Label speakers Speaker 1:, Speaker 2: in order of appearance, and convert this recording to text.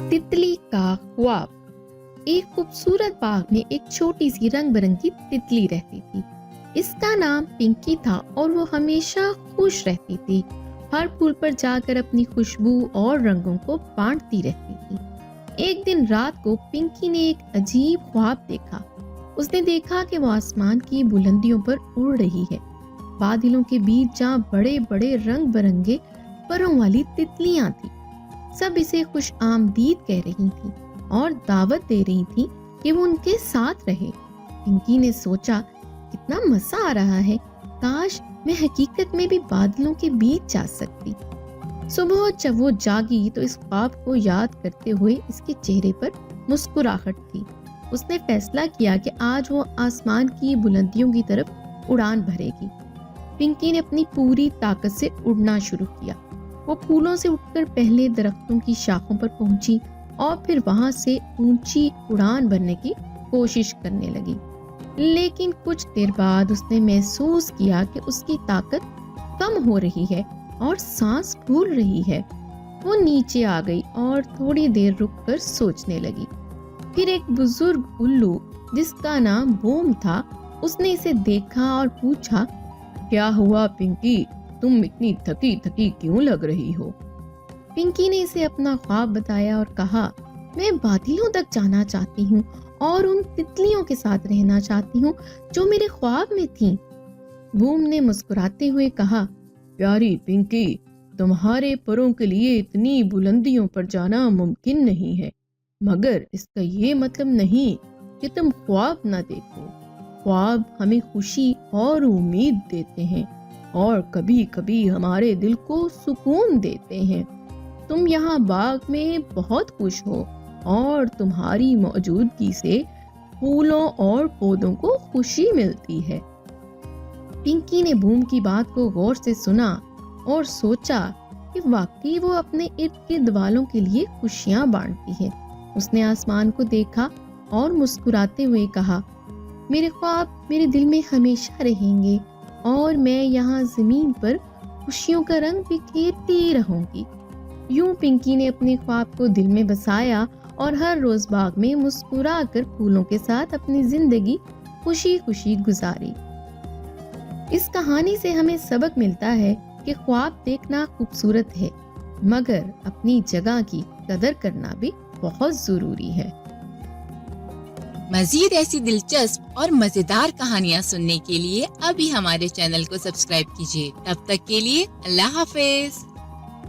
Speaker 1: तितली का ख्वाब। एक खूबसूरत बाग में एक छोटी सी रंग बिरंगी तितली रहती थी। इसका नाम पिंकी था और वो हमेशा खुश रहती थी। हर फूल पर जाकर अपनी खुशबू और रंगों को बांटती रहती थी। एक दिन रात को पिंकी ने एक अजीब ख्वाब देखा। उसने देखा कि वो आसमान की बुलंदियों पर उड़ रही है। बादलों के बीच जहाँ बड़े बड़े रंग बिरंगे परों वाली तितलियां थी। सब इसे खुश आमदीद कह रही थी और दावत दे रही थी कि वो उनके साथ रहे। पिंकी ने सोचा, कितना मजा आ रहा है, काश मैं हकीकत में भी बादलों के बीच जा सकती। सुबह जब वो जागी तो इस ख्वाब को याद करते हुए इसके चेहरे पर मुस्कुराहट थी। उसने फैसला किया कि आज वो आसमान की बुलंदियों की तरफ उड़ान भरेगी। पिंकी ने अपनी पूरी ताकत से उड़ना शुरू किया। वो फूलों से उठकर पहले दरख्तों की शाखों पर पहुंची और फिर वहां से ऊंची उड़ान भरने की कोशिश करने लगी। लेकिन कुछ देर बाद उसने महसूस किया कि उसकी ताकत कम हो रही है और सांस फूल रही है। वो नीचे आ गई और थोड़ी देर रुककर सोचने लगी। फिर एक बुजुर्ग उल्लू जिसका नाम बूम था, उसने इसे देखा और पूछा, क्या हुआ पिंकी, तुम इतनी थकी थकी क्यों लग रही हो? पिंकी ने इसे अपना ख्वाब बताया और कहा, मैं बादलों तक जाना चाहती हूँ और उन तितलियों के साथ रहना चाहती हूँ जो मेरे ख्वाब में थीं। बूम ने मुस्कुराते हुए कहा, प्यारी पिंकी, तुम्हारे परों के लिए इतनी बुलंदियों पर जाना मुमकिन नहीं है, मगर इसका ये मतलब नहीं कि तुम ख्वाब न देखो। ख्वाब हमें खुशी और उम्मीद देते हैं और कभी कभी हमारे दिल को सुकून देते हैं। तुम यहाँ बाग में बहुत खुश हो और तुम्हारी मौजूदगी से फूलों और पौधों को खुशी मिलती है। पिंकी ने बूम की बात को गौर से सुना और सोचा कि वाकई वो अपने इर्द गिर्द वालों के लिए खुशियां बांटती है। उसने आसमान को देखा और मुस्कुराते हुए कहा, मेरे ख्वाब मेरे दिल में हमेशा रहेंगे और मैं यहाँ जमीन पर खुशियों का रंग बिखेरती रहूंगी। यूं पिंकी ने अपने ख्वाब को दिल में बसाया और हर रोज बाग में मुस्कुरा कर फूलों के साथ अपनी जिंदगी खुशी खुशी गुजारी। इस कहानी से हमें सबक मिलता है कि ख्वाब देखना खूबसूरत है, मगर अपनी जगह की कदर करना भी बहुत जरूरी है।
Speaker 2: मजीद ऐसी दिलचस्प और मजेदार कहानियाँ सुनने के लिए अभी हमारे चैनल को सब्सक्राइब कीजिए। तब तक के लिए अल्लाह हाफिज।